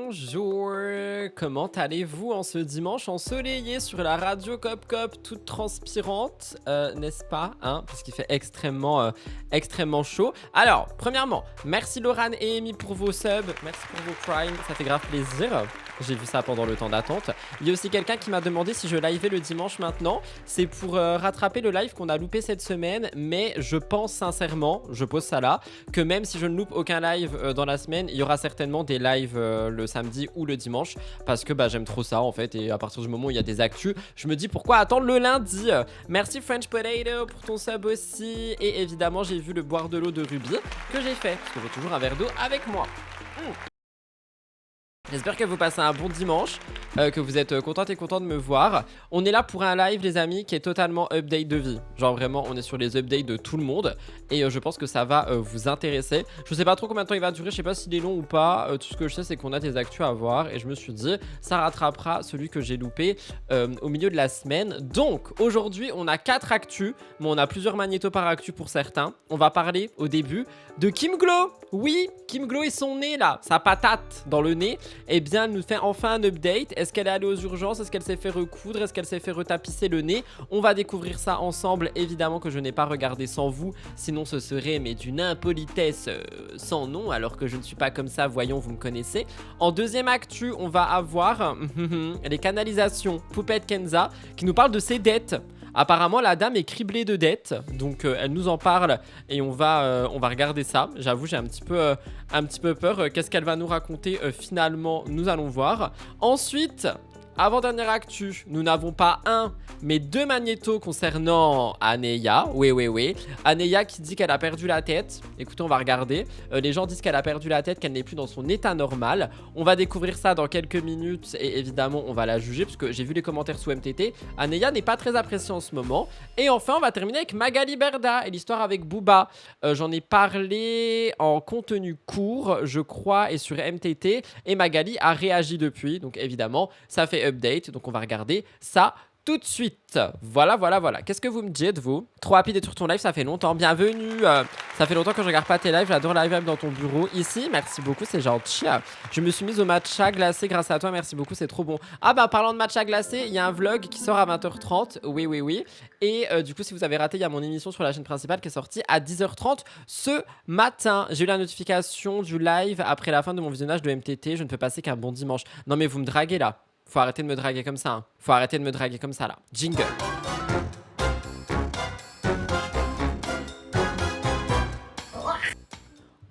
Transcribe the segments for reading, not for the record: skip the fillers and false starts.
Bonjour, comment allez-vous en ce dimanche ensoleillé sur la radio Cop Cop, toute transpirante, n'est-ce pas, hein, parce qu'il fait extrêmement chaud. Alors, premièrement, merci Laurent et Amy pour vos subs, merci pour vos primes, ça fait grave plaisir. J'ai vu ça pendant le temps d'attente. Il y a aussi quelqu'un qui m'a demandé si je liveais le dimanche maintenant. C'est pour rattraper le live qu'on a loupé cette semaine. Mais je pense sincèrement, je pose ça là, que même si je ne loupe aucun live dans la semaine, il y aura certainement des lives le samedi ou le dimanche. Parce que j'aime trop ça en fait. Et à partir du moment où il y a des actus, je me dis pourquoi attendre le lundi. Merci French Potato pour ton sub aussi. Et évidemment, j'ai vu le boire de l'eau de Ruby que j'ai fait. Parce que j'ai toujours un verre d'eau avec moi. J'espère que vous passez un bon dimanche, que vous êtes contentes et contents de me voir. On est là pour un live les amis qui est totalement update de vie. Genre vraiment on est sur les updates de tout le monde. Et je pense que ça va vous intéresser. Je sais pas trop combien de temps il va durer, je sais pas s'il est long ou pas. Tout ce que je sais c'est qu'on a des actus à voir. Et je me suis dit ça rattrapera celui que j'ai loupé au milieu de la semaine. Donc aujourd'hui on a 4 actus. Mais on a plusieurs magnétos par actu pour certains. On va parler au début de Kim Glow. Oui, Kim Glow et son nez là, sa patate dans le nez. Eh bien, elle nous fait enfin un update. Est-ce qu'elle est allée aux urgences? Est-ce qu'elle s'est fait recoudre? Est-ce qu'elle s'est fait retapisser le nez? On va découvrir ça ensemble. Évidemment que je n'ai pas regardé sans vous. Sinon, ce serait mais d'une impolitesse sans nom. Alors que je ne suis pas comme ça. Voyons, vous me connaissez. En deuxième actu, on va avoir les canalisations Poupette Kenza qui nous parle de ses dettes. Apparemment, la dame est criblée de dettes, donc elle nous en parle et on va regarder ça. J'avoue, j'ai un petit peu peur. Qu'est-ce qu'elle va nous raconter finalement? Nous allons voir. Ensuite, avant-dernière actu, nous n'avons pas un, mais 2 magnétos concernant Aneya. Oui. Aneya qui dit qu'elle a perdu la tête. Écoutez, on va regarder. Les gens disent qu'elle a perdu la tête, qu'elle n'est plus dans son état normal. On va découvrir ça dans quelques minutes et évidemment, on va la juger parce que j'ai vu les commentaires sous MTT. Aneya n'est pas très appréciée en ce moment. Et enfin, on va terminer avec Magali Berda et l'histoire avec Booba. J'en ai parlé en contenu court, je crois, et sur MTT. Et Magali a réagi depuis. Donc évidemment, ça fait update, donc on va regarder ça tout de suite. Voilà. Qu'est-ce que vous me dites, vous? Trop rapide et sur ton live, ça fait longtemps. Bienvenue. Ça fait longtemps que je regarde pas tes lives. J'adore la vibe dans ton bureau. Ici, merci beaucoup, c'est gentil. Je me suis mise au matcha glacé grâce à toi. Merci beaucoup, c'est trop bon. Ah parlant de matcha glacé, il y a un vlog qui sort à 20h30. Oui. Et du coup, si vous avez raté, il y a mon émission sur la chaîne principale qui est sortie à 10h30 ce matin. J'ai eu la notification du live après la fin de mon visionnage de MTT. Je ne peux passer qu'un bon dimanche. Non mais vous me draguez là. Faut arrêter de me draguer comme ça. Faut arrêter de me draguer comme ça là. Jingle.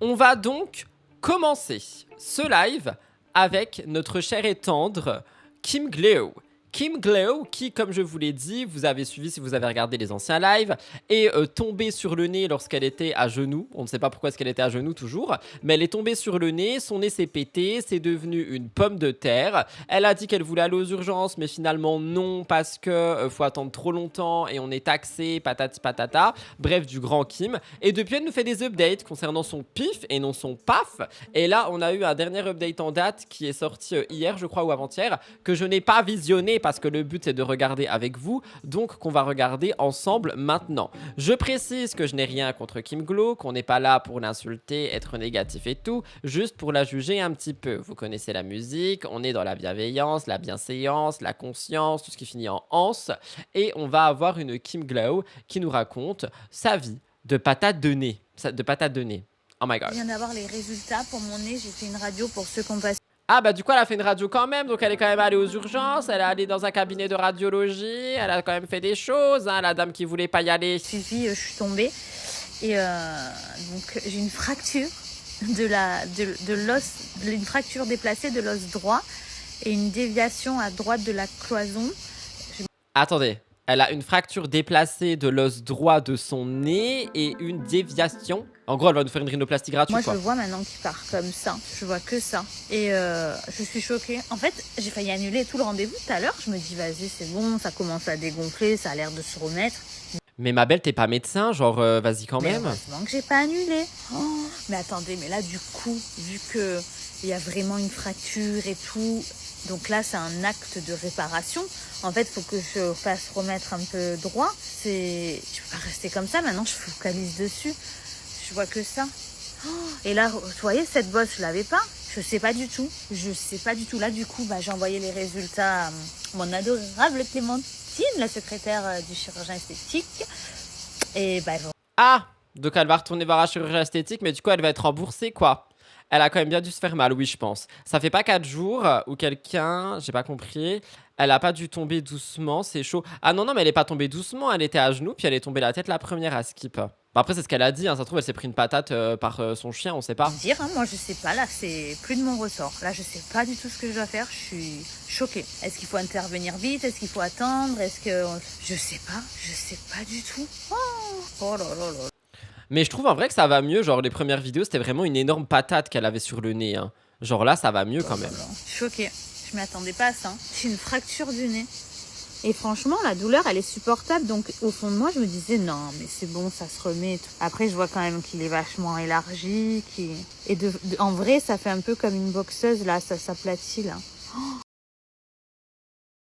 On va donc commencer ce live avec notre chère et tendre Kim Glow. Kim Glow qui, comme je vous l'ai dit, vous avez suivi si vous avez regardé les anciens lives, est tombée sur le nez lorsqu'elle était à genoux. On ne sait pas pourquoi est-ce qu'elle était à genoux toujours, mais elle est tombée sur le nez, son nez s'est pété, c'est devenu une pomme de terre. Elle a dit qu'elle voulait aller aux urgences, mais finalement non, parce que faut attendre trop longtemps et on est taxé, patati patata. Bref, du grand Kim. Et depuis, elle nous fait des updates concernant son pif et non son paf. Et là, on a eu un dernier update en date qui est sorti hier, je crois, ou avant-hier, que je n'ai pas visionné parce que le but c'est de regarder avec vous, donc qu'on va regarder ensemble maintenant. Je précise que je n'ai rien contre Kim Glow, qu'on n'est pas là pour l'insulter, être négatif et tout, juste pour la juger un petit peu. Vous connaissez la musique, on est dans la bienveillance, la bienséance, la conscience, tout ce qui finit en anse, et on va avoir une Kim Glow qui nous raconte sa vie de patate de nez. Oh my god. Je viens d'avoir les résultats pour mon nez, j'ai fait une radio pour ceux qui ont passé. Ah du coup elle a fait une radio quand même, donc elle est quand même allée aux urgences, elle est allée dans un cabinet de radiologie, elle a quand même fait des choses, hein, la dame qui voulait pas y aller. Suivi, je suis tombée et donc j'ai une fracture de l'os, une fracture déplacée de l'os droit et une déviation à droite de la cloison. Attendez, elle a une fracture déplacée de l'os droit de son nez et une déviation. En gros, elle va nous faire une rhinoplastie gratuite. Moi, quoi. je le vois maintenant qu'il part comme ça. Je vois que ça. Et je suis choquée. En fait, j'ai failli annuler tout le rendez-vous tout à l'heure. Je me dis, vas-y, c'est bon, ça commence à dégonfler, ça a l'air de se remettre. Mais ma belle, t'es pas médecin, genre, vas-y quand même. Heureusement que j'ai pas annulé. Oh, mais attendez, mais là, du coup, vu que il y a vraiment une fracture et tout, donc là, c'est un acte de réparation. En fait, il faut que je fasse remettre un peu droit. Je peux pas rester comme ça. Maintenant, je focalise dessus. Je vois que ça. Oh, et là, vous voyez, cette bosse, je l'avais pas. Je Je sais pas du tout. Je sais pas du tout. Là, du coup, j'ai envoyé les résultats à mon adorable Clémentine, la secrétaire du chirurgien esthétique. Et Ah, donc elle va retourner voir un chirurgien esthétique, mais du coup, elle va être remboursée, quoi. Elle a quand même bien dû se faire mal, oui, je pense. Ça fait pas 4 jours où quelqu'un, j'ai pas compris, elle a pas dû tomber doucement, c'est chaud. Ah non, non, mais elle est pas tombée doucement, elle était à genoux, puis elle est tombée la tête la première à skip. Bah, après, c'est ce qu'elle a dit, hein, ça se trouve, elle s'est pris une patate par son chien, on sait pas. dire, hein, moi je sais pas, là c'est plus de mon ressort. Là je sais pas du tout ce que je dois faire, je suis choquée. Est-ce qu'il faut intervenir vite? Est-ce qu'il faut attendre? Est-ce que... Je sais pas du tout. Oh là là là. Mais je trouve en vrai que ça va mieux, genre les premières vidéos, c'était vraiment une énorme patate qu'elle avait sur le nez. Hein. Genre là, ça va mieux quand même. Choquée, je m'attendais pas à ça. C'est une fracture du nez. Et franchement, la douleur, elle est supportable. Donc, au fond de moi, je me disais, non, mais c'est bon, ça se remet. Et tout. Après, je vois quand même qu'il est vachement élargi. Et en vrai, ça fait un peu comme une boxeuse, là. Ça s'aplatit, là.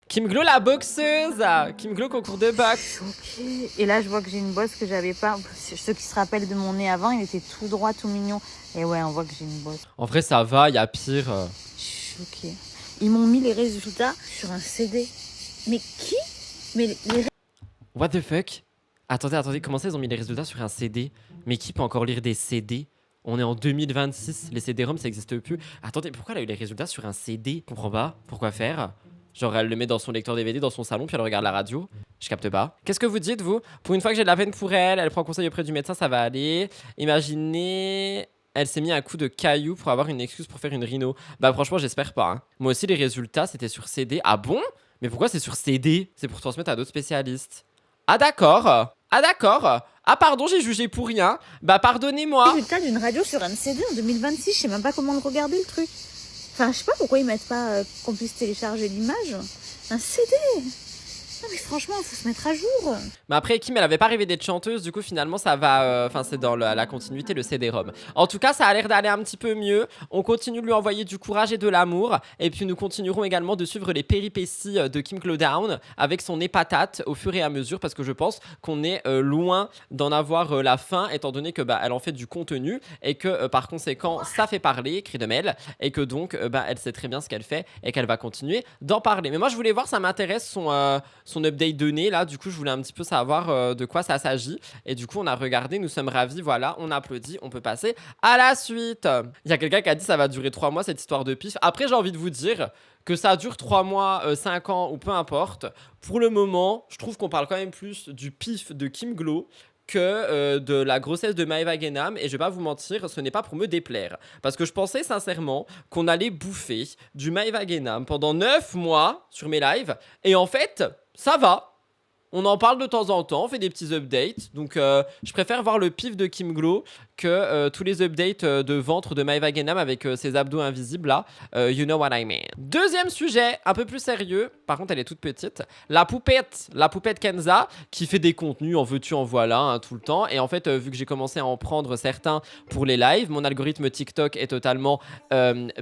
Kim Glo, la boxeuse. Kim Glo, concours de boxe. Ok. Et là, je vois que j'ai une bosse que j'avais pas. Ceux qui se rappellent de mon nez avant, il était tout droit, tout mignon. Et ouais, on voit que j'ai une bosse. En vrai, ça va, il y a pire. Choquée. Ils m'ont mis les résultats sur un CD. Mais qui? Mais What the fuck? Attendez, comment ça ils ont mis les résultats sur un CD? Mais qui peut encore lire des CD? On est en 2026, les CD-ROM ça existe plus. Attendez, pourquoi elle a eu les résultats sur un CD? Je comprends pas. Pourquoi faire? Genre elle le met dans son lecteur DVD, dans son salon, puis elle regarde la radio. Je capte pas. Qu'est-ce que vous dites, vous? Pour une fois que j'ai de la peine pour elle, elle prend conseil auprès du médecin, ça va aller. Imaginez... Elle s'est mis un coup de caillou pour avoir une excuse pour faire une rhino. Bah franchement, j'espère pas. Hein. Moi aussi, les résultats, c'était sur CD. Ah bon? Mais pourquoi c'est sur CD? C'est pour transmettre à d'autres spécialistes. Ah d'accord. Ah d'accord. Ah pardon, j'ai jugé pour rien. Bah pardonnez-moi. Résultat d'une radio sur un CD en 2026, je sais même pas comment le regarder le truc. Enfin, je sais pas pourquoi ils mettent pas qu'on puisse télécharger l'image. Un CD. Non mais franchement, il faut se mettre à jour. Mais après, Kim, elle avait pas rêvé d'être chanteuse, du coup, finalement, ça va. Enfin, c'est dans la continuité, le CD-ROM. En tout cas, ça a l'air d'aller un petit peu mieux. On continue de lui envoyer du courage et de l'amour. Et puis, nous continuerons également de suivre les péripéties de Kim Clodown avec son épatate au fur et à mesure, parce que je pense qu'on est loin d'en avoir la fin, étant donné que elle en fait du contenu et que par conséquent, ça fait parler, cri de mêle, et que donc, elle sait très bien ce qu'elle fait et qu'elle va continuer d'en parler. Mais moi, je voulais voir, ça m'intéresse son update de nez là, du coup je voulais un petit peu savoir de quoi ça s'agit et du coup on a regardé, nous sommes ravis, voilà, on applaudit, on peut passer à la suite. Il y a quelqu'un qui a dit ça va durer 3 mois cette histoire de pif. Après j'ai envie de vous dire que ça dure 3 mois, 5 ans ou peu importe, pour le moment je trouve qu'on parle quand même plus du pif de Kim Glo que de la grossesse de Maeva Genam, et je vais pas vous mentir, ce n'est pas pour me déplaire, parce que je pensais sincèrement qu'on allait bouffer du Maeva Genam pendant 9 mois sur mes lives, et en fait, ça va. On en parle de temps en temps, on fait des petits updates. Donc, je préfère voir le pif de Kim Glo que tous les updates de ventre de Maeva Genam avec ses abdos invisibles là. You know what I mean. Deuxième sujet, un peu plus sérieux. Par contre, elle est toute petite. La poupette Kenza qui fait des contenus en veux-tu, en voilà, hein, tout le temps. Et en fait, vu que j'ai commencé à en prendre certains pour les lives, mon algorithme TikTok est totalement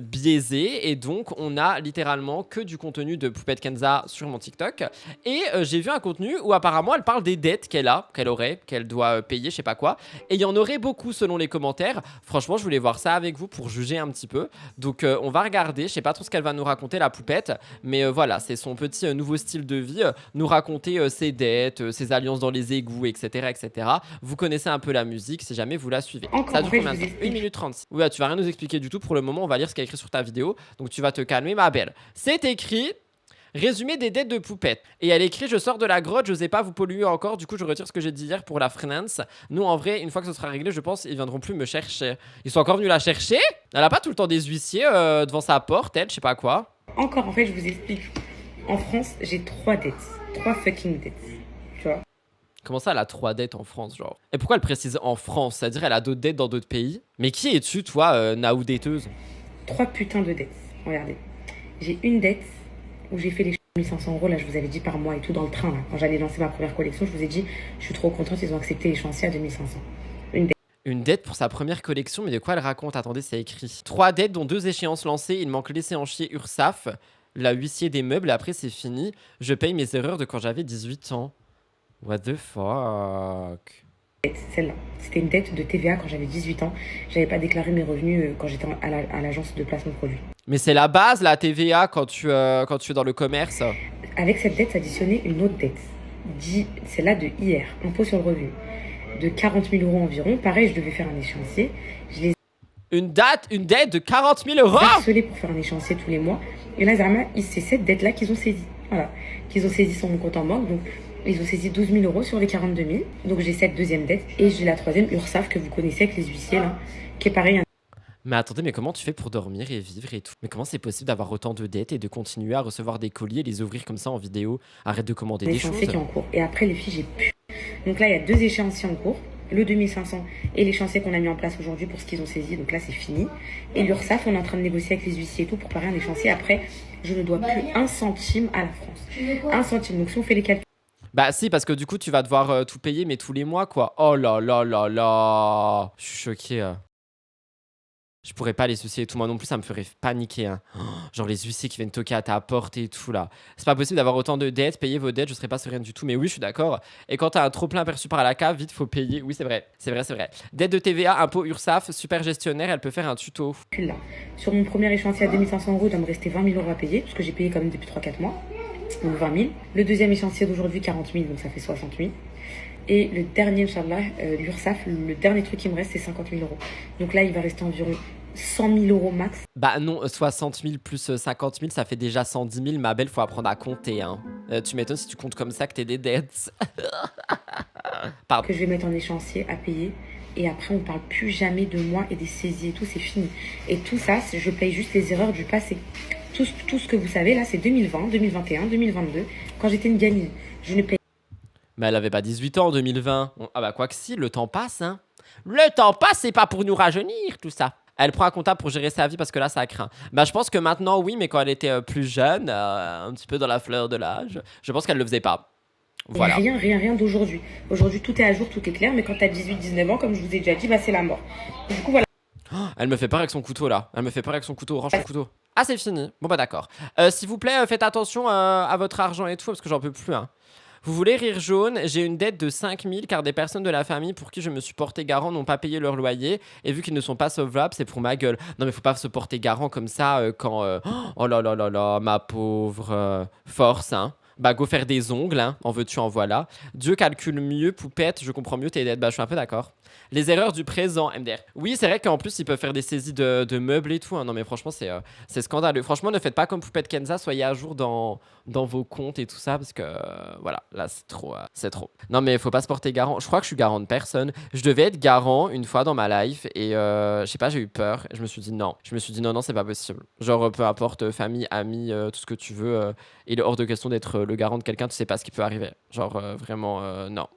biaisé. Et donc, on a littéralement que du contenu de poupette Kenza sur mon TikTok. Et j'ai vu un contenu où apparemment elle parle des dettes qu'elle aurait, qu'elle doit payer, je sais pas quoi. Et il y en aurait beaucoup selon les commentaires. Franchement, je voulais voir ça avec vous pour juger un petit peu. Donc on va regarder, je sais pas trop ce qu'elle va nous raconter, la poupette. Mais voilà, c'est son petit nouveau style de vie. Nous raconter ses dettes, ses alliances dans les égouts, etc., etc. Vous connaissez un peu la musique si jamais vous la suivez. Ça dure combien de temps? 1 minute 36. Oui, tu vas rien nous expliquer du tout pour le moment. On va lire ce qu'il y a écrit sur ta vidéo. Donc tu vas te calmer, ma belle. C'est écrit... Résumé des dettes de poupette. Et elle écrit: je sors de la grotte, je sais pas vous polluer encore, du coup je retire ce que j'ai dit hier pour la finance. Nous en vrai, une fois que ce sera réglé, je pense ils viendront plus me chercher. Ils sont encore venus la chercher. Elle a pas tout le temps des huissiers devant sa porte, elle, je sais pas quoi. Encore, en fait, je vous explique. En France, j'ai 3 dettes. 3 fucking dettes. Tu vois? Comment ça, elle a 3 dettes en France, genre? Et pourquoi elle précise en France? C'est-à-dire elle a d'autres dettes dans d'autres pays? Mais qui es-tu, toi, Naou detteuse? 3 putains de dettes. Regardez. J'ai une dette où j'ai fait les 1500 €, là, je vous avais dit par mois et tout, dans le train, là. Quand j'allais lancer ma première collection, je vous ai dit, je suis trop contente, ils ont accepté les chantiers à 2500. Une dette pour sa première collection, mais de quoi elle raconte? Attendez, c'est écrit. 3 dettes dont 2 échéances lancées, il manque l'échéancier URSAF, la huissier des meubles, et après c'est fini. Je paye mes erreurs de quand j'avais 18 ans. What the fuck? dette, celle-là. C'était une dette de TVA quand j'avais 18 ans. J'avais pas déclaré mes revenus quand j'étais à l'agence de placement de produits. Mais c'est la base, la TVA, quand tu es dans le commerce. Avec cette dette s'additionnait une autre dette, celle-là de hier, impôt sur le revenu, de 40 000 € environ. Pareil, je devais faire un échéancier. Je les Une dette de 40 000 €. harcelés pour faire un échéancier tous les mois. Et là, Zarma, c'est cette dette-là qu'ils ont saisie. Voilà. Qu'ils ont saisie sur mon compte en banque. Donc, ils ont saisi 12 000 € sur les 42 000. Donc, j'ai cette deuxième dette. Et j'ai la troisième, URSSAF, que vous connaissez avec les huissiers, là, qui est pareil. Mais attendez, mais comment tu fais pour dormir et vivre et tout? Mais comment c'est possible d'avoir autant de dettes et de continuer à recevoir des colis et les ouvrir comme ça en vidéo? Arrête de commander des choses. L'échéancier qui est en cours. Et après, les filles, j'ai pu. Donc là, il y a 2 échéanciers en cours. Le 2500 et l'échéancier qu'on a mis en place aujourd'hui pour ce qu'ils ont saisi. Donc là, c'est fini. Et l'URSSAF, on est en train de négocier avec les huissiers et tout pour parer un échéancier. Après, je ne dois plus 1 centime à la France. 1 centime. Donc si on fait les calculs. Bah si, parce que du coup, tu vas devoir tout payer, mais tous les mois, quoi. Oh là là là là. Je suis choqué. Je pourrais pas les soucier et tout. Moi non plus, ça me ferait paniquer. Hein. Oh, genre les huissiers qui viennent toquer à ta porte et tout là. C'est pas possible d'avoir autant de dettes, payer vos dettes, je serais pas sereine du tout. Mais oui, je suis d'accord. Et quand t'as un trop plein perçu par la cave, vite faut payer. Oui, c'est vrai. C'est vrai, c'est vrai. Dette de TVA, impôt URSSAF, super gestionnaire, elle peut faire un tuto. Là. Sur mon premier échéancier à 2500 €, il doit me rester 20 000 € à payer, parce que j'ai payé quand même depuis 3-4 mois. Donc 20 000. Le deuxième échéancier d'aujourd'hui, 40 000, donc ça fait 60 000. Et le dernier, Inch'Allah, l'URSSAF, le dernier truc qui me reste, c'est 50 000 €. Donc là, il va rester environ 100 000 € max. Bah non, 60 000 plus 50 000, ça fait déjà 110 000. Ma belle, faut apprendre à compter. Hein. Tu m'étonnes si tu comptes comme ça que t'es des dettes. Pardon. Que je vais mettre en échéancier à payer. Et après, on parle plus jamais de moi et des saisies et tout, c'est fini. Et tout ça, je paye juste les erreurs du passé. Tout ce que vous savez, là, c'est 2020, 2021, 2022. Quand j'étais une gamine, je ne paye. Mais elle avait pas 18 ans en 2020. Ah bah quoi que si, le temps passe, hein. Le temps passe, c'est pas pour nous rajeunir, tout ça. Elle prend un comptable pour gérer sa vie parce que là, ça craint. Bah je pense que maintenant, oui, mais quand elle était plus jeune, un petit peu dans la fleur de l'âge, je pense qu'elle le faisait pas. Voilà. Rien d'aujourd'hui. Aujourd'hui, tout est à jour, tout est clair, mais quand t'as 18-19 ans, comme je vous ai déjà dit, bah c'est la mort. Du coup, voilà. Oh, elle me fait peur avec son couteau, là. Elle me fait peur avec son couteau, range son couteau. Ah, c'est fini. Bon bah d'accord. S'il vous plaît, faites attention à votre argent et tout, parce que j'en peux plus, hein. Vous voulez rire jaune? J'ai une dette de 5 000 car des personnes de la famille pour qui je me suis porté garant n'ont pas payé leur loyer et vu qu'ils ne sont pas solvables, c'est pour ma gueule. Non mais faut pas se porter garant comme ça quand... Oh là là là là, ma pauvre... Force, hein. Bah go faire des ongles, hein. En veux-tu, en voilà. Dieu calcule mieux, poupette, je comprends mieux tes dettes. Bah je suis un peu d'accord. Les erreurs du présent, MDR. Oui, c'est vrai qu'en plus, ils peuvent faire des saisies de meubles et tout. Hein. Non, mais franchement, c'est scandaleux. Franchement, ne faites pas comme Poupette Kenza. Soyez à jour dans vos comptes et tout ça. Parce que, voilà, là, c'est trop. C'est trop. Non, mais il faut pas se porter garant. Je crois que je suis garant de personne. Je devais être garant une fois dans ma life. Et je sais pas, j'ai eu peur. Je me suis dit non. Je me suis dit non, c'est pas possible. Genre, peu importe, famille, amis, tout ce que tu veux. Il est hors de question d'être le garant de quelqu'un. Tu sais pas ce qui peut arriver. Genre, vraiment, non.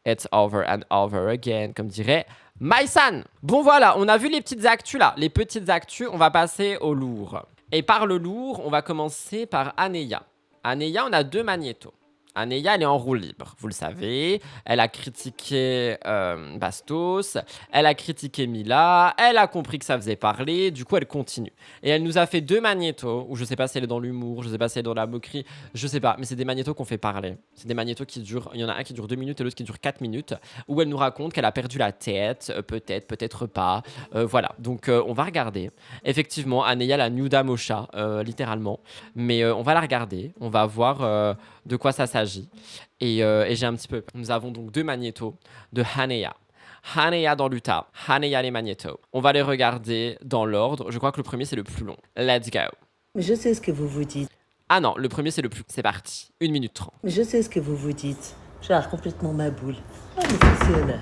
It's over and over again, comme dirait Maïsan. Bon voilà, on a vu les petites actus là. Les petites actus, on va passer au lourd. Et par le lourd, on va commencer par Aneya. Aneya, on a 2 magnétos. Aneya, elle est en roue libre, vous le savez. Elle a critiqué Bastos, elle a critiqué Mila, elle a compris que ça faisait parler, du coup elle continue. Et elle nous a fait 2 magnétos, où je sais pas si elle est dans l'humour, je sais pas si elle est dans la moquerie, je sais pas, mais c'est des magnétos qu'on fait parler. C'est des magnétos qui durent, il y en a un qui dure 2 minutes et l'autre qui dure 4 minutes, où elle nous raconte qu'elle a perdu la tête, peut-être, peut-être pas. Voilà, donc on va regarder. Effectivement, Aneya, la new dame au chat, littéralement. Mais on va la regarder, on va voir de quoi ça s'agit. Et j'ai un petit peu... Nous avons donc 2 magnétos de Aneya. Aneya dans l'Utah, Aneya les magnétos. On va les regarder dans l'ordre. Je crois que le premier, c'est le plus long. Let's go. Je sais ce que vous vous dites. Ah non, le premier, c'est le plus... C'est parti. 1 minute 30. Je sais ce que vous vous dites. J'ai complètement ma boule. Ah, mais c'est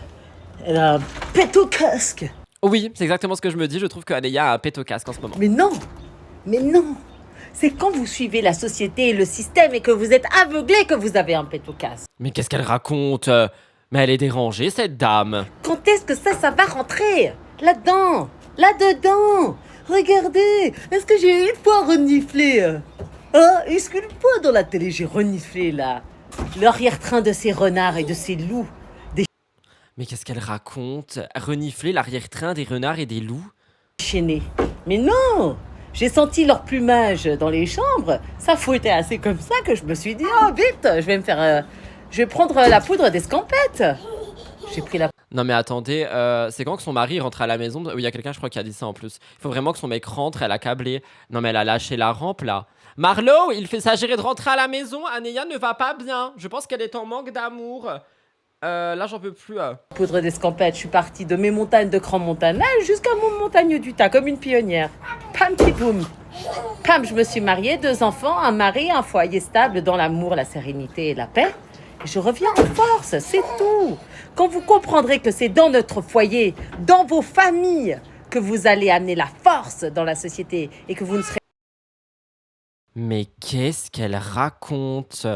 elle a un pet au casque. Oui, c'est exactement ce que je me dis. Je trouve qu'Aneya a un pet au casque en ce moment. Mais non. C'est quand vous suivez la société et le système et que vous êtes aveuglé que vous avez un pet au casque. Mais qu'est-ce qu'elle raconte? Mais elle est dérangée, cette dame. Quand est-ce que ça va rentrer? Là-dedans. Là-dedans. Regardez. Est-ce que j'ai une fois reniflé? Ah, est-ce qu'une fois dans la télé j'ai reniflé là l'arrière-train de ces renards et de ces loups? Mais qu'est-ce qu'elle raconte? Renifler l'arrière-train des renards et des loups? Déchaînés. Mais non. J'ai senti leur plumage dans les chambres. Ça fouettait assez comme ça que je me suis dit, oh vite, je vais prendre la poudre d'escampette. J'ai pris la Non mais attendez, c'est quand que son mari rentre à la maison? Oui, il y a quelqu'un, je crois, qui a dit ça en plus. Il faut vraiment que son mec rentre, elle a câblé. Non mais elle a lâché la rampe là. Marlo, il fait s'agirait de rentrer à la maison. Anéa ne va pas bien. Je pense qu'elle est en manque d'amour. Là, j'en peux plus. poudre d'escampette. Je suis partie de mes montagnes de Grand-Montagne jusqu'à mon montagne du Tas, comme une pionnière. Pam, petit boum. Pam, je me suis mariée, 2 enfants, un mari, un foyer stable dans l'amour, la sérénité et la paix. Et je reviens en force, c'est tout. Quand vous comprendrez que c'est dans notre foyer, dans vos familles, que vous allez amener la force dans la société et que vous ne serez Mais qu'est-ce qu'elle raconte?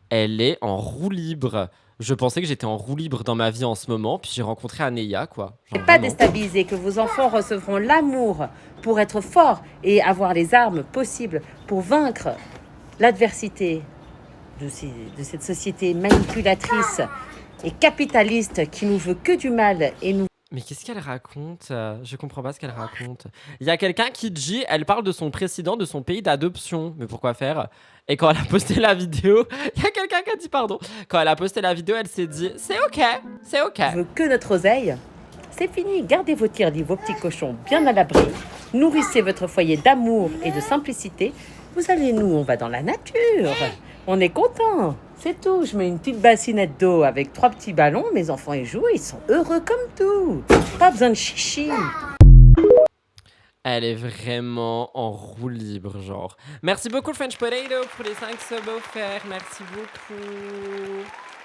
Elle est en roue libre. Je pensais que j'étais en roue libre dans ma vie en ce moment, puis j'ai rencontré Anéa, quoi. Genre, pas vraiment. déstabilisés, que vos enfants recevront l'amour pour être forts et avoir les armes possibles pour vaincre l'adversité de cette société manipulatrice et capitaliste qui nous veut que du mal et nous Mais qu'est-ce qu'elle raconte? Je comprends pas ce qu'elle raconte. Il y a quelqu'un qui dit, elle parle de son président de son pays d'adoption. Mais pourquoi faire? Et quand elle a posté la vidéo, il y a quelqu'un qui a dit pardon. Quand elle a posté la vidéo, elle s'est dit, c'est ok, c'est ok. veut que notre oseille. C'est fini, gardez vos tirdis, vos petits cochons bien à l'abri. Nourrissez votre foyer d'amour et de simplicité. Vous allez, nous, on va dans la nature. On est content. C'est tout. Je mets une petite bassinette d'eau avec 3 petits ballons. Mes enfants y jouent. Ils sont heureux comme tout. Pas besoin de chichi. Elle est vraiment en roue libre, genre. Merci beaucoup, French Potato, pour les 5 subs offerts. Merci beaucoup.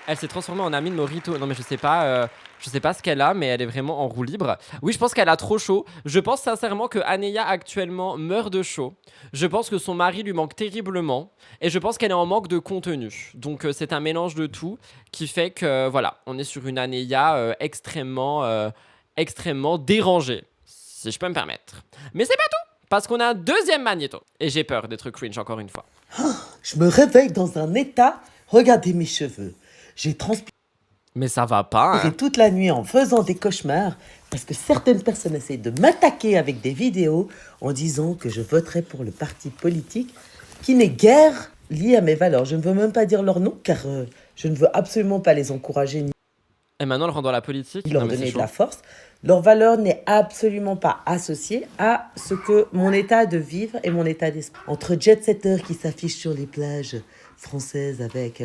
Elle s'est transformée en amie de Morito. Non, mais je sais pas ce qu'elle a, mais elle est vraiment en roue libre. Oui, je pense qu'elle a trop chaud. Je pense sincèrement que Anéa actuellement meurt de chaud. Je pense que son mari lui manque terriblement. Et je pense qu'elle est en manque de contenu. Donc, c'est un mélange de tout qui fait que, voilà, on est sur une Anéa extrêmement dérangée, si je peux me permettre. Mais c'est pas tout, parce qu'on a un deuxième magnéto. Et j'ai peur d'être cringe encore une fois. Je me réveille dans un état. Regardez mes cheveux. J'ai transpiré Mais ça va pas, hein. toute la nuit en faisant des cauchemars parce que certaines personnes essayent de m'attaquer avec des vidéos en disant que je voterai pour le parti politique qui n'est guère lié à mes valeurs. Je ne veux même pas dire leur nom car je ne veux absolument pas les encourager ni Et maintenant, elle rentre dans la politique. leur Non, mais donner c'est de la chaud. force. Leur valeur n'est absolument pas associée à ce que mon état de vivre et mon état d'esprit. Entre jet-setters qui s'affichent sur les plages françaises avec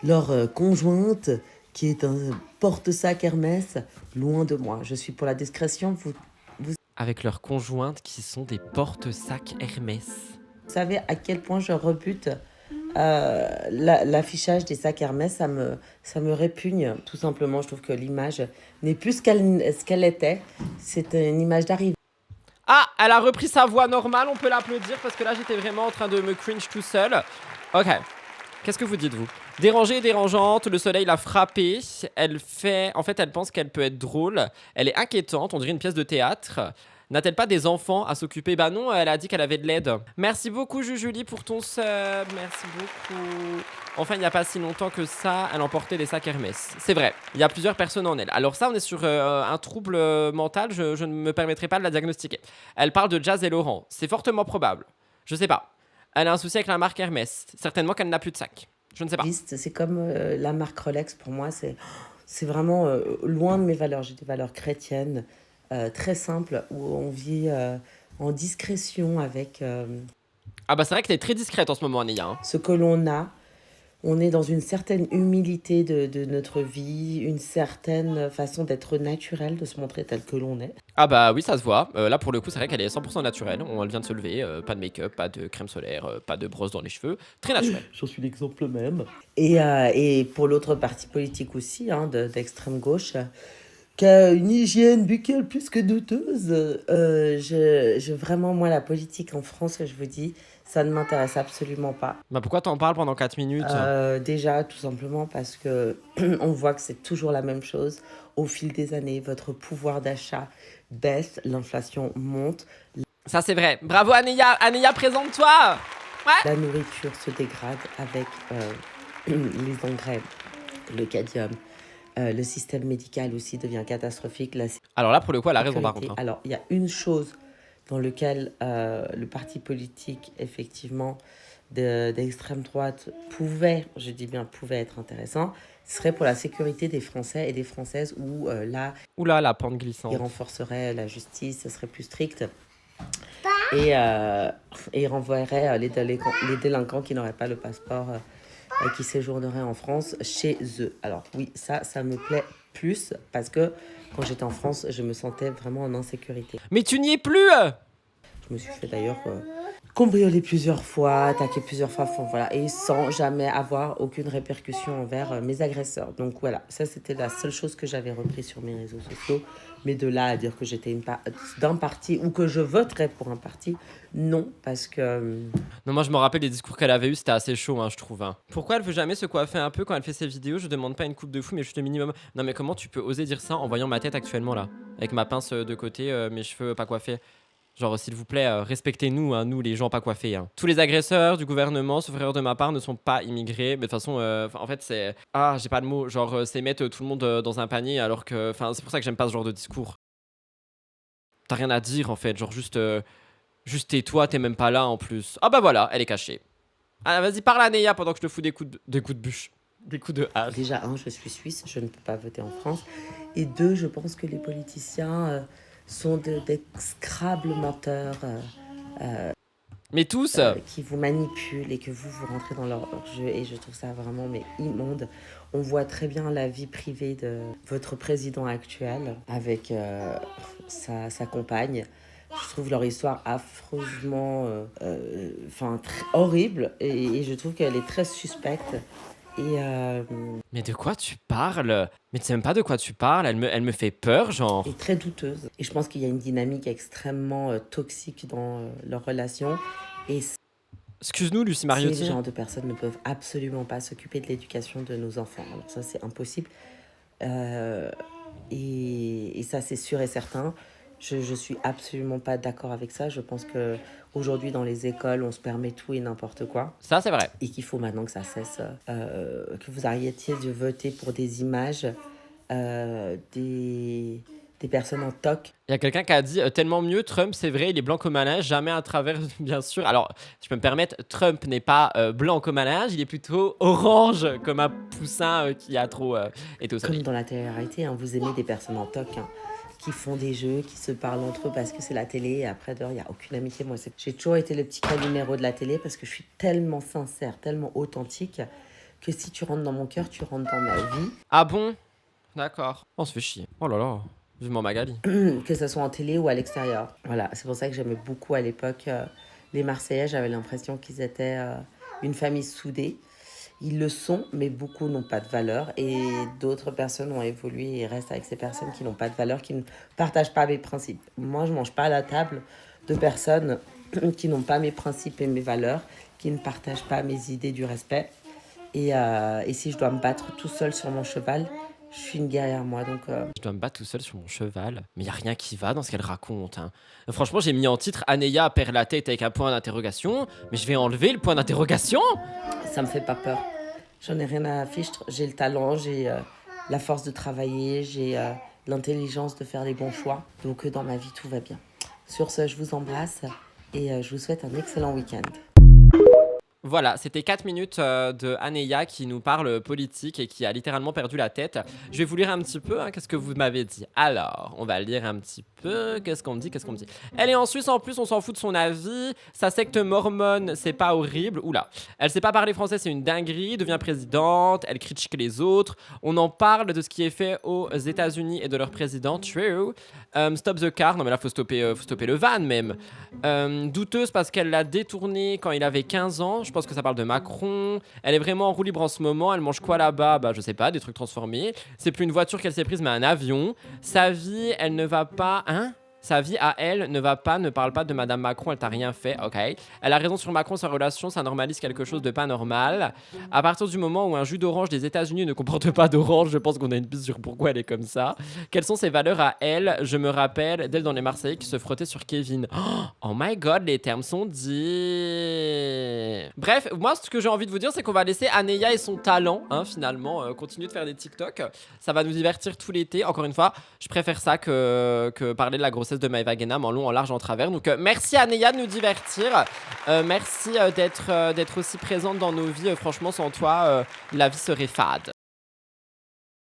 leur conjointe qui est un porte-sac Hermès, loin de moi. Je suis pour la discrétion. Vous Avec leurs conjointes qui sont des porte-sacs Hermès. savez à quel point je rebute l'affichage des sacs Hermès. Ça me répugne, tout simplement. Je trouve que l'image n'est plus ce qu'elle était. C'est une image d'arrivée. Ah, elle a repris sa voix normale, on peut l'applaudir, parce que là, j'étais vraiment en train de me cringe tout seul. Ok. Qu'est-ce que vous dites, vous? Dérangée et dérangeante, le soleil l'a frappée. En fait, elle pense qu'elle peut être drôle. Elle est inquiétante, on dirait une pièce de théâtre. N'a-t-elle pas des enfants à s'occuper? Bah non, elle a dit qu'elle avait de l'aide. Merci beaucoup, Jujulie, pour ton sub. Merci beaucoup. Enfin, il n'y a pas si longtemps que ça, elle emportait des sacs Hermès. C'est vrai, il y a plusieurs personnes en elle. Alors ça, on est sur un trouble mental, je ne me permettrai pas de la diagnostiquer. Elle parle de Jazz et Laurent. C'est fortement probable. Je sais pas. Elle a un souci avec la marque Hermès. Certainement qu'elle n'a plus de sac. Je ne sais pas. C'est comme la marque Rolex. Pour moi, c'est vraiment loin de mes valeurs. J'ai des valeurs chrétiennes très simples où on vit en discrétion avec Ah bah c'est vrai que t'es très discrète en ce moment, Anéa. ce que l'on a. On est dans une certaine humilité de notre vie, une certaine façon d'être naturel, de se montrer tel que l'on est. Ah bah oui, ça se voit. Là, pour le coup, c'est vrai qu'elle est 100% naturelle. Elle vient de se lever. Pas de make-up, pas de crème solaire, pas de brosse dans les cheveux. Très naturel. J'en suis l'exemple même. Et pour l'autre parti politique aussi, hein, d'extrême gauche, qui a une hygiène buccale plus que douteuse. Vraiment, moi, la politique en France, je vous dis, ça ne m'intéresse absolument pas. Bah pourquoi t'en parles pendant 4 minutes? Déjà, tout simplement parce que on voit que c'est toujours la même chose. Au fil des années, votre pouvoir d'achat baisse, l'inflation monte, Ça, c'est vrai. Bravo, Anéa. Anéa, présente-toi. la nourriture se dégrade avec les engrais, le cadmium. Le système médical aussi devient catastrophique. Alors là, pour le coup, elle a raison par Sécurité. contre. Alors, il y a une chose dans lequel le parti politique, effectivement, d'extrême droite je dis bien pouvait être intéressant, ce serait pour la sécurité des Français et des Françaises où là, Oula, la pente glissante. il renforcerait la justice, ce serait plus strict et il renvoierait les délinquants qui n'auraient pas le passeport et qui séjourneraient en France chez eux. Alors oui, ça me plaît plus parce que quand j'étais en France, je me sentais vraiment en insécurité. Mais tu n'y es plus! Je me suis fait d'ailleurs cambrioler plusieurs fois, attaquer plusieurs fois, voilà, et sans jamais avoir aucune répercussion envers mes agresseurs. Donc voilà, ça c'était la seule chose que j'avais repris sur mes réseaux sociaux. Mais de là à dire que j'étais d'un parti ou que je voterais pour un parti, non, parce que... Non, moi je me rappelle les discours qu'elle avait eu, c'était assez chaud, je trouve. Pourquoi elle veut jamais se coiffer un peu quand elle fait ses vidéos? Je demande pas une coupe de fou, mais juste le minimum. Non, mais comment tu peux oser dire ça en voyant ma tête actuellement là? Avec ma pince de côté, mes cheveux pas coiffés. Genre, s'il vous plaît, respectez-nous, nous les gens pas coiffés. Tous les agresseurs du gouvernement, sauf erreur de ma part, ne sont pas immigrés. Mais de toute façon, en fait, c'est... Ah, j'ai pas de mots. Genre, c'est mettre tout le monde dans un panier alors que... Enfin, c'est pour ça que j'aime pas ce genre de discours. T'as rien à dire, en fait. Genre, juste tais-toi, t'es même pas là, en plus. Ah bah voilà, elle est cachée. Ah, vas-y, parle à Neya pendant que je te fous des coups de bûche. Des coups de hache. Déjà, je suis suisse, je ne peux pas voter en France. Et deux, je pense que les politiciens... sont d'excrables menteurs mais tous qui vous manipulent et que vous rentrez dans leur jeu. Et je trouve ça vraiment immonde. On voit très bien la vie privée de votre président actuel avec sa compagne. Je trouve leur histoire affreusement horrible et je trouve qu'elle est très suspecte. Mais de quoi tu parles? Mais tu sais même pas de quoi tu parles, elle me fait peur, genre. Et très douteuse. Et je pense qu'il y a une dynamique extrêmement toxique dans leur relation. Et Excuse-nous, Lucie ces Mariotti. genres de personnes ne peuvent absolument pas s'occuper de l'éducation de nos enfants. Alors ça, c'est impossible. Et ça, c'est sûr et certain. Je suis absolument pas d'accord avec ça. Je pense que aujourd'hui dans les écoles, on se permet tout et n'importe quoi. Ça, c'est vrai. Et qu'il faut maintenant que ça cesse. Que vous arrêtiez de voter pour des images des personnes en toc. Il y a quelqu'un qui a dit tellement mieux, Trump, c'est vrai, il est blanc comme un linge, jamais à travers, bien sûr. Alors, je peux me permettre, Trump n'est pas blanc comme un linge, il est plutôt orange comme un poussin qui a trop été au soleil. Comme dans la télé-réalité, vous aimez des personnes en toc. Qui font des jeux, qui se parlent entre eux parce que c'est la télé et après dehors, il n'y a aucune amitié. Moi, j'ai toujours été le petit numéro de la télé parce que je suis tellement sincère, tellement authentique que si tu rentres dans mon cœur, tu rentres dans ma vie. Ah bon? D'accord. On se fait chier. Oh là là, vivement Magali. Que ce soit en télé ou à l'extérieur. Voilà, c'est pour ça que j'aimais beaucoup à l'époque les Marseillais. J'avais l'impression qu'ils étaient une famille soudée. Ils le sont, mais beaucoup n'ont pas de valeur. Et d'autres personnes ont évolué et restent avec ces personnes qui n'ont pas de valeur, qui ne partagent pas mes principes. Moi, je ne mange pas à la table de personnes qui n'ont pas mes principes et mes valeurs, qui ne partagent pas mes idées du respect. Et si je dois me battre tout seul sur mon cheval, je suis une guerrière, moi. Donc, Je dois me battre tout seul sur mon cheval. Mais il n'y a rien qui va dans ce qu'elle raconte. Franchement, j'ai mis en titre Aneya perd la tête avec un point d'interrogation. Mais je vais enlever le point d'interrogation. ça me fait pas peur. J'en ai rien à fichtre. J'ai le talent, j'ai la force de travailler, j'ai l'intelligence de faire les bons choix. Donc dans ma vie, tout va bien. Sur ce, je vous embrasse et je vous souhaite un excellent week-end. Voilà, c'était 4 minutes de Aneya qui nous parle politique et qui a littéralement perdu la tête. Je vais vous lire un petit peu, qu'est-ce que vous m'avez dit. Alors, on va lire un petit peu, qu'est-ce qu'on me dit. Elle est en Suisse en plus, on s'en fout de son avis. Sa secte mormone, c'est pas horrible. Oula, elle sait pas parler français, c'est une dinguerie. Devient présidente, elle critique les autres. On en parle de ce qui est fait aux États-Unis et de leur président, true. Stop the car, non mais là faut stopper le van même. Douteuse parce qu'elle l'a détourné quand il avait 15 ans. Je pense que ça parle de Macron. Elle est vraiment en roue libre en ce moment. Elle mange quoi là-bas? Bah je sais pas, des trucs transformés. C'est plus une voiture qu'elle s'est prise mais un avion. Sa vie, elle ne va pas... Sa vie à elle ne parle pas de Madame Macron, elle t'a rien fait, ok. Elle a raison sur Macron, sa relation, ça normalise quelque chose de pas normal. À partir du moment où un jus d'orange des États-Unis ne comporte pas d'orange, je pense qu'on a une piste sur pourquoi elle est comme ça. Quelles sont ses valeurs à elle? Je me rappelle d'elle dans Les Marseillais qui se frottait sur Kevin. Oh my god, les termes sont dits. Bref, moi ce que j'ai envie de vous dire, c'est qu'on va laisser Aneya et son talent, finalement, continuer de faire des TikTok. Ça va nous divertir tout l'été. Encore une fois, je préfère ça que parler de la grossesse grossesse de Maëva Guénam en long, en large, en travers. Donc merci à Neya de nous divertir. Merci d'être aussi présente dans nos vies. Franchement, sans toi, la vie serait fade.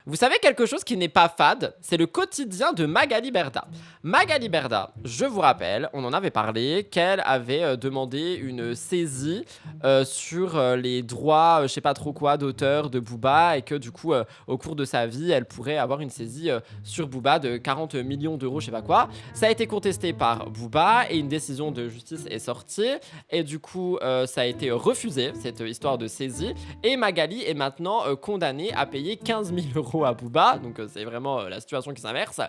Vous savez quelque chose qui n'est pas fade, c'est le quotidien de Magali Berda. Magali Berda, je vous rappelle, on en avait parlé, qu'elle avait demandé une saisie sur les droits, je sais pas trop quoi, d'auteur de Booba, et que du coup, au cours de sa vie, elle pourrait avoir une saisie sur Booba de 40 millions d'euros, je sais pas quoi. Ça a été contesté par Booba et une décision de justice est sortie, et du coup, ça a été refusé, cette histoire de saisie, et Magali est maintenant condamnée à payer 15 000 euros à Booba, donc c'est vraiment la situation qui s'inverse,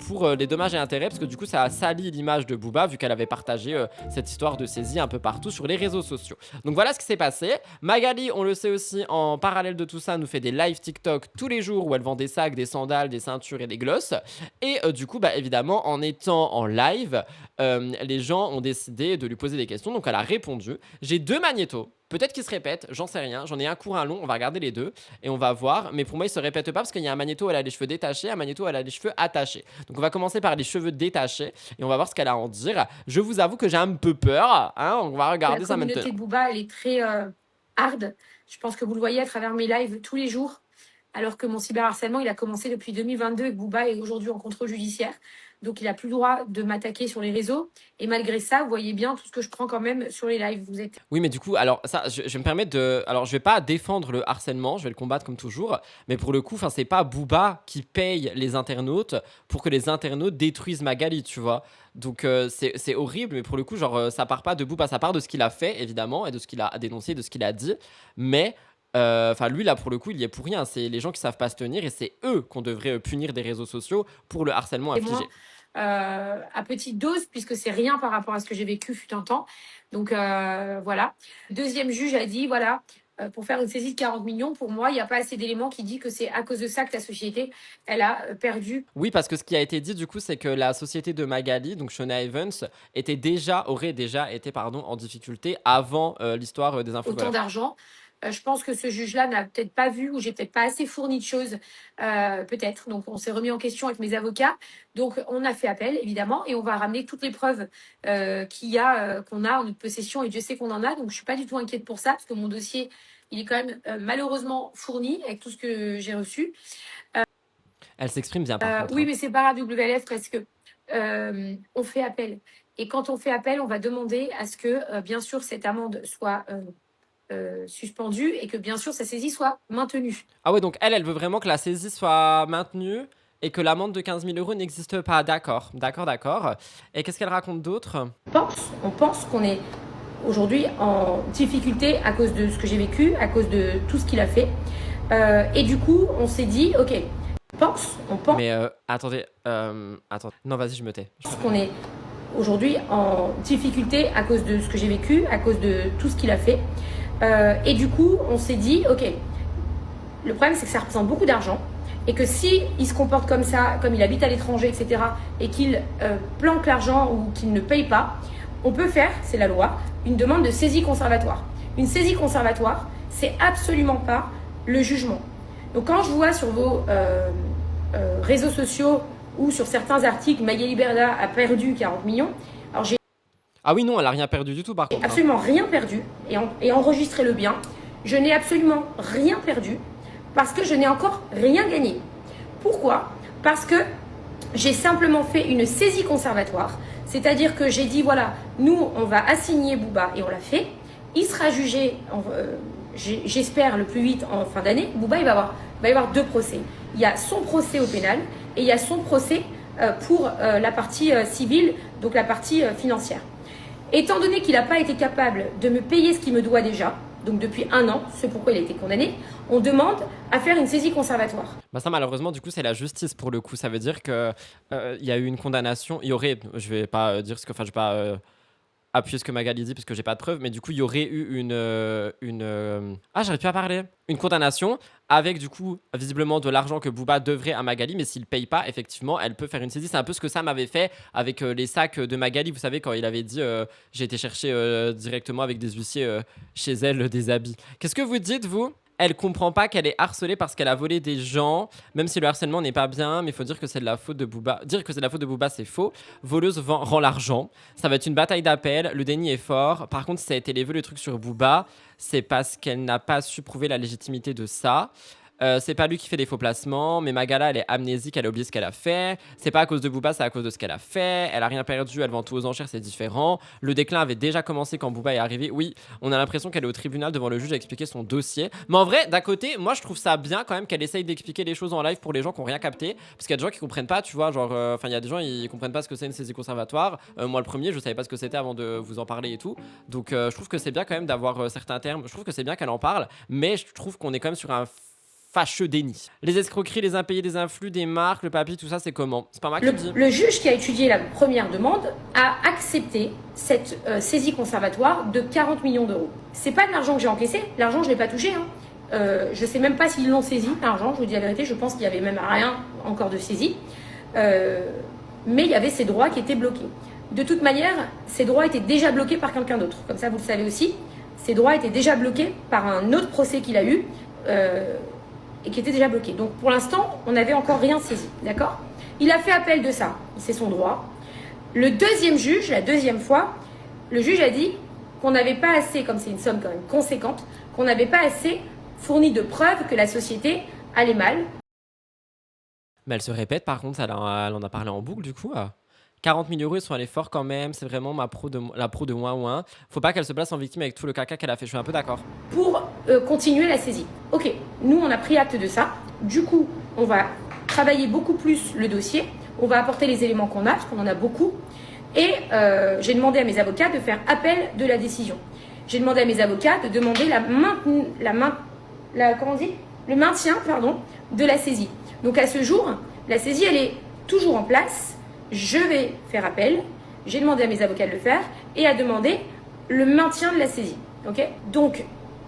pour les dommages et intérêts, parce que du coup ça a sali l'image de Booba vu qu'elle avait partagé cette histoire de saisie un peu partout sur les réseaux sociaux. Donc voilà ce qui s'est passé. Magali, on le sait aussi, en parallèle de tout ça, nous fait des live TikTok tous les jours où elle vend des sacs, des sandales, des ceintures et des glosses, et du coup évidemment en étant en live, les gens ont décidé de lui poser des questions, donc elle a répondu. J'ai 2 magnétos. Peut-être qu'ils se répètent, j'en sais rien. J'en ai un court, un long, on va regarder les deux et on va voir. Mais pour moi, ils se répètent pas parce qu'il y a un magnéto, elle a les cheveux détachés, un magnéto, elle a les cheveux attachés. Donc on va commencer par les cheveux détachés et on va voir ce qu'elle a à en dire. Je vous avoue que j'ai un peu peur, hein, on va regarder ça maintenant. La communauté de Booba, elle est très hard. Je pense que vous le voyez à travers mes lives tous les jours. Alors que mon cyberharcèlement, il a commencé depuis 2022 et que Booba est aujourd'hui en contrôle judiciaire. Donc, il n'a plus le droit de m'attaquer sur les réseaux. Et malgré ça, vous voyez bien tout ce que je prends quand même sur les lives. Vous êtes... Oui, mais du coup, alors ça, je vais me permettre de... Alors, je vais pas défendre le harcèlement, je vais le combattre comme toujours. Mais pour le coup, c'est pas Booba qui paye les internautes pour que les internautes détruisent Magali, tu vois. Donc, c'est horrible, mais pour le coup, genre, ça part pas de Booba, ça part de ce qu'il a fait, évidemment, et de ce qu'il a dénoncé, de ce qu'il a dit. Mais... lui là pour le coup il y est pour rien, c'est les gens qui savent pas se tenir et c'est eux qu'on devrait punir des réseaux sociaux pour le harcèlement infligé. À petite dose puisque c'est rien par rapport à ce que j'ai vécu fut un temps. Donc voilà. Deuxième juge a dit voilà, pour faire une saisie de 40 millions, pour moi il n'y a pas assez d'éléments qui disent que c'est à cause de ça que la société elle a perdu. Oui, parce que ce qui a été dit du coup c'est que la société de Magali, donc Shona Evans, aurait déjà été en difficulté avant l'histoire des influenceurs. Autant d'argent. Je pense que ce juge-là n'a peut-être pas vu ou j'ai peut-être pas assez fourni de choses, peut-être. Donc, on s'est remis en question avec mes avocats. Donc, on a fait appel, évidemment, et on va ramener toutes les preuves qu'on a en notre possession. Et Dieu sait qu'on en a. Donc, je suis pas du tout inquiète pour ça parce que mon dossier, il est quand même malheureusement fourni avec tout ce que j'ai reçu. Elle s'exprime bien par contre. Oui, mais c'est pas grave, WLF, parce que on fait appel. Et quand on fait appel, on va demander à ce que, bien sûr, cette amende soit... suspendue et que bien sûr sa saisie soit maintenue. Ah ouais, donc elle veut vraiment que la saisie soit maintenue et que l'amende de 15 000 euros n'existe pas. D'accord. Et qu'est-ce qu'elle raconte d'autre ? On pense qu'on est aujourd'hui en difficulté à cause de ce que j'ai vécu, à cause de tout ce qu'il a fait. Et du coup, on s'est dit, ok, on pense... Mais attendez. Non, vas-y, je me tais. Qu'on est aujourd'hui en difficulté à cause de ce que j'ai vécu, à cause de tout ce qu'il a fait. Et du coup, on s'est dit, ok, le problème c'est que ça représente beaucoup d'argent et que si il se comporte comme ça, comme il habite à l'étranger, etc., et qu'il planque l'argent ou qu'il ne paye pas, on peut faire, c'est la loi, une demande de saisie conservatoire. Une saisie conservatoire, c'est absolument pas le jugement. Donc quand je vois sur vos réseaux sociaux ou sur certains articles, Magali Berda a perdu 40 millions, alors j'ai Ah oui, non, elle a rien perdu du tout par contre. absolument rien perdu et enregistrez-le bien. Je n'ai absolument rien perdu parce que je n'ai encore rien gagné. Pourquoi ? Parce que j'ai simplement fait une saisie conservatoire. C'est-à-dire que j'ai dit, voilà, nous, on va assigner Booba et on l'a fait. Il sera jugé, j'espère, le plus vite en fin d'année. Booba, il va y avoir 2 procès. Il y a son procès au pénal et il y a son procès pour la partie civile, donc la partie financière. Étant donné qu'il n'a pas été capable de me payer ce qu'il me doit déjà, donc depuis 1 an, ce pourquoi il a été condamné, on demande à faire une saisie conservatoire. Bah ça malheureusement du coup c'est la justice pour le coup, ça veut dire que y a eu une condamnation, il y aurait, je vais pas dire ce que, enfin je vais pas appuyer ce que Magali dit parce que j'ai pas de preuves, mais du coup il y aurait eu j'arrive plus à parler, une condamnation avec du coup visiblement de l'argent que Booba devrait à Magali, mais s'il paye pas effectivement elle peut faire une saisie. C'est un peu ce que Sam avait fait avec les sacs de Magali, vous savez quand il avait dit j'ai été chercher directement avec des huissiers chez elle des habits. Qu'est-ce que vous dites vous ? elle comprend pas qu'elle est harcelée parce qu'elle a volé des gens, même si le harcèlement n'est pas bien, mais il faut dire que c'est de la faute de Booba. Dire que c'est de la faute de Booba, c'est faux. Voleuse rend l'argent. Ça va être une bataille d'appel. Le déni est fort. Par contre, si ça a été levé le truc sur Booba, c'est parce qu'elle n'a pas su prouver la légitimité de ça. C'est pas lui qui fait des faux placements, mais Magala elle est amnésique, elle a oublié ce qu'elle a fait. C'est pas à cause de Booba, c'est à cause de ce qu'elle a fait. Elle a rien perdu, elle vend tout aux enchères, c'est différent. Le déclin avait déjà commencé quand Booba est arrivé. Oui, on a l'impression qu'elle est au tribunal devant le juge à expliquer son dossier. Mais en vrai, d'un côté, moi je trouve ça bien quand même qu'elle essaye d'expliquer les choses en live pour les gens qui ont rien capté. Parce qu'il y a des gens qui comprennent pas, tu vois, genre, enfin, il y a des gens ils comprennent pas ce que c'est une saisie conservatoire. Moi le premier, je savais pas ce que c'était avant de vous en parler et tout. Donc je trouve que c'est bien quand même d'avoir certains termes. Je trouve que c'est bien qu'elle en parle, mais je trouve qu'on est quand même sur un fâcheux déni. Les escroqueries, les impayés des influx, des marques, le papier, tout ça, c'est comment? C'est pas moi qui le dis. Le juge qui a étudié la première demande a accepté cette saisie conservatoire de 40 millions d'euros. C'est pas de l'argent que j'ai encaissé, l'argent je l'ai pas touché. Je sais même pas s'ils l'ont saisi, l'argent, je vous dis la vérité, je pense qu'il y avait même rien encore de saisi. Mais il y avait ces droits qui étaient bloqués. De toute manière, ces droits étaient déjà bloqués par quelqu'un d'autre. Comme ça, vous le savez aussi. Ces droits étaient déjà bloqués par un autre procès qu'il a eu. Et qui était déjà bloqué. Donc pour l'instant, on n'avait encore rien saisi, d'accord? Il a fait appel de ça, c'est son droit. Le deuxième juge, la deuxième fois, le juge a dit qu'on n'avait pas assez, comme c'est une somme quand même conséquente, qu'on n'avait pas assez fourni de preuves que la société allait mal. Mais elle se répète par contre, elle en a parlé en boucle du coup. 40 000 euros, ils sont allés fort quand même. C'est vraiment la pro de ouin. Faut pas qu'elle se place en victime avec tout le caca qu'elle a fait. Je suis un peu d'accord. Pour continuer la saisie. Ok, nous on a pris acte de ça. Du coup, on va travailler beaucoup plus le dossier. On va apporter les éléments qu'on a, parce qu'on en a beaucoup. Et j'ai demandé à mes avocats de faire appel de la décision. J'ai demandé à mes avocats de demander le maintien de la saisie. Donc à ce jour, la saisie, elle est toujours en place. Je vais faire appel, j'ai demandé à mes avocats de le faire et à demander le maintien de la saisie. Okay, donc,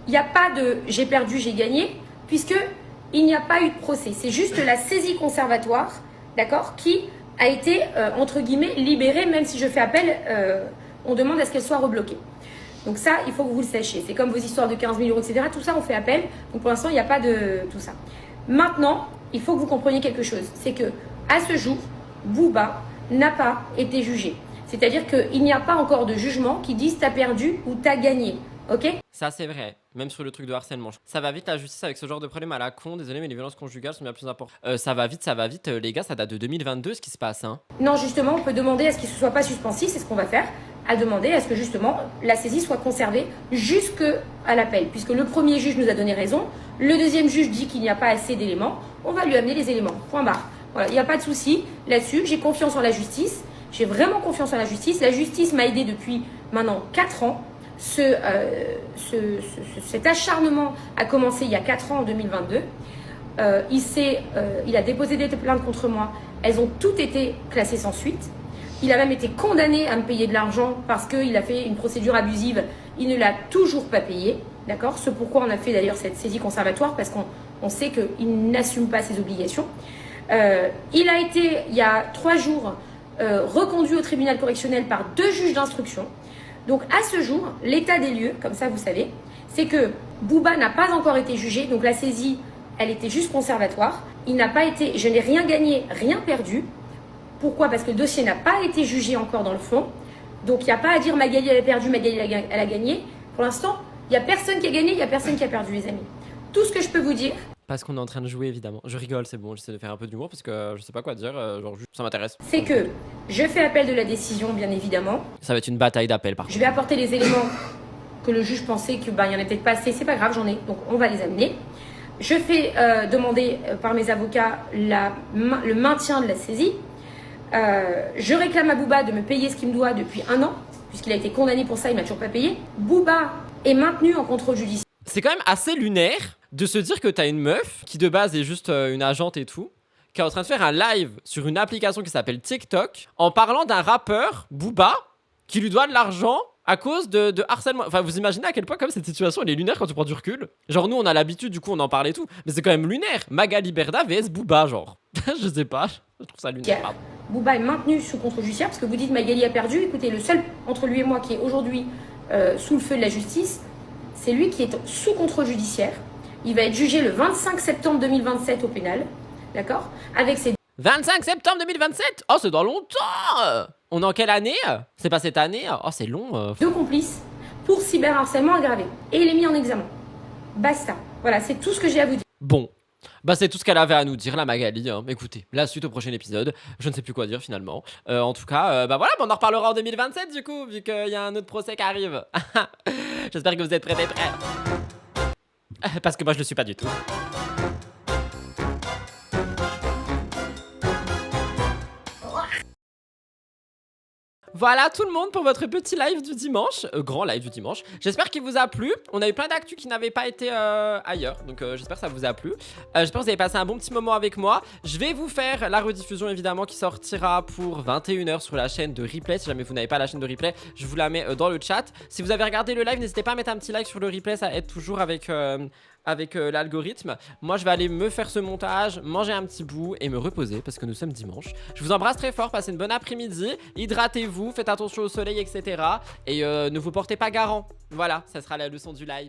il n'y a pas de j'ai perdu, j'ai gagné, puisqu'il n'y a pas eu de procès. C'est juste la saisie conservatoire, d'accord, qui a été, entre guillemets, libérée, même si je fais appel, on demande à ce qu'elle soit rebloquée. Donc ça, il faut que vous le sachiez. C'est comme vos histoires de 15 000 euros, etc. Tout ça, on fait appel. Donc pour l'instant, il n'y a pas de tout ça. Maintenant, il faut que vous compreniez quelque chose. C'est que à ce jour, Booba n'a pas été jugé. C'est-à-dire qu'il n'y a pas encore de jugement qui dise t'as perdu ou t'as gagné. Ok? Ça c'est vrai, même sur le truc de harcèlement. Ça va vite la justice avec ce genre de problème à la con. Désolé mais les violences conjugales sont bien plus importantes. Ça va vite. Les gars, ça date de 2022 ce qui se passe. Hein. Non, justement, on peut demander à ce qu'il ne soit pas suspensif, c'est ce qu'on va faire. À demander à ce que justement la saisie soit conservée jusqu'à l'appel. Puisque le premier juge nous a donné raison, le deuxième juge dit qu'il n'y a pas assez d'éléments, on va lui amener les éléments. Point barre. Voilà, il n'y a pas de souci là-dessus. J'ai confiance en la justice. J'ai vraiment confiance en la justice. La justice m'a aidé depuis maintenant 4 ans. Cet acharnement a commencé il y a 4 ans, en 2022. Il a déposé des plaintes contre moi. Elles ont toutes été classées sans suite. Il a même été condamné à me payer de l'argent parce qu'il a fait une procédure abusive. Il ne l'a toujours pas payé. D'accord? C'est pourquoi on a fait d'ailleurs cette saisie conservatoire, parce qu'on sait qu'il n'assume pas ses obligations. Il a été, il y a 3 jours, reconduit au tribunal correctionnel par 2 juges d'instruction. Donc à ce jour, l'état des lieux, comme ça vous savez, c'est que Booba n'a pas encore été jugé. Donc la saisie, elle était juste conservatoire. Il n'a pas été, je n'ai rien gagné, rien perdu. Pourquoi? Parce que le dossier n'a pas été jugé encore dans le fond. Donc il n'y a pas à dire Magali elle a perdu, Magali elle a gagné. Pour l'instant, il n'y a personne qui a gagné, il n'y a personne qui a perdu, les amis. Tout ce que je peux vous dire... Parce qu'on est en train de jouer, évidemment. Je rigole, c'est bon, j'essaie de faire un peu d'humour parce que je sais pas quoi dire, genre juste, ça m'intéresse. C'est que je fais appel de la décision, bien évidemment. Ça va être une bataille d'appel, par contre. Je vais apporter les éléments que le juge pensait qu'il y en a peut-être pas assez. C'est pas grave, j'en ai, donc on va les amener. Je fais demander par mes avocats le maintien de la saisie. Je réclame à Booba de me payer ce qu'il me doit depuis 1 an, puisqu'il a été condamné pour ça, il m'a toujours pas payé. Booba est maintenu en contrôle judiciaire. C'est quand même assez lunaire de se dire que t'as une meuf qui de base est juste une agente et tout, qui est en train de faire un live sur une application qui s'appelle TikTok en parlant d'un rappeur, Booba, qui lui doit de l'argent à cause de harcèlement. Enfin, vous imaginez à quel point comme cette situation elle est lunaire quand tu prends du recul. Genre nous on a l'habitude, du coup on en parle et tout, mais c'est quand même lunaire. Magali Berda vs Booba, genre. Je sais pas, je trouve ça lunaire. Pardon. Booba est maintenu sous contrôle judiciaire parce que vous dites Magali a perdu. Écoutez, le seul entre lui et moi qui est aujourd'hui sous le feu de la justice, c'est lui qui est sous contrôle judiciaire. Il va être jugé le 25 septembre 2027 au pénal, d'accord? Avec ses 25 septembre 2027. Oh, c'est dans longtemps. On est en quelle année? C'est pas cette année? Oh, c'est long. 2 complices pour cyberharcèlement aggravé. Et il est mis en examen. Basta. Voilà, c'est tout ce que j'ai à vous dire. Bon. Bah c'est tout ce qu'elle avait à nous dire, la Magali, hein. Écoutez, la suite au prochain épisode, je ne sais plus quoi dire finalement. En tout cas, bah voilà, on en reparlera en 2027 du coup, vu qu'il y a un autre procès qui arrive. J'espère que vous êtes prêts, parce que moi je le suis pas du tout. Voilà tout le monde pour votre petit live du dimanche, grand live du dimanche. J'espère qu'il vous a plu. On a eu plein d'actu qui n'avaient pas été ailleurs, donc j'espère que ça vous a plu. J'espère que vous avez passé un bon petit moment avec moi. Je vais vous faire la rediffusion évidemment qui sortira pour 21h sur la chaîne de replay. Si jamais vous n'avez pas la chaîne de replay, je vous la mets dans le chat. Si vous avez regardé le live, n'hésitez pas à mettre un petit like sur le replay, ça aide toujours avec l'algorithme. Moi je vais aller me faire ce montage, manger un petit bout et me reposer parce que nous sommes dimanche. Je vous embrasse très fort, passez une bonne après-midi, hydratez-vous, faites attention au soleil, etc. Et ne vous portez pas garant. Voilà, ça sera la leçon du live.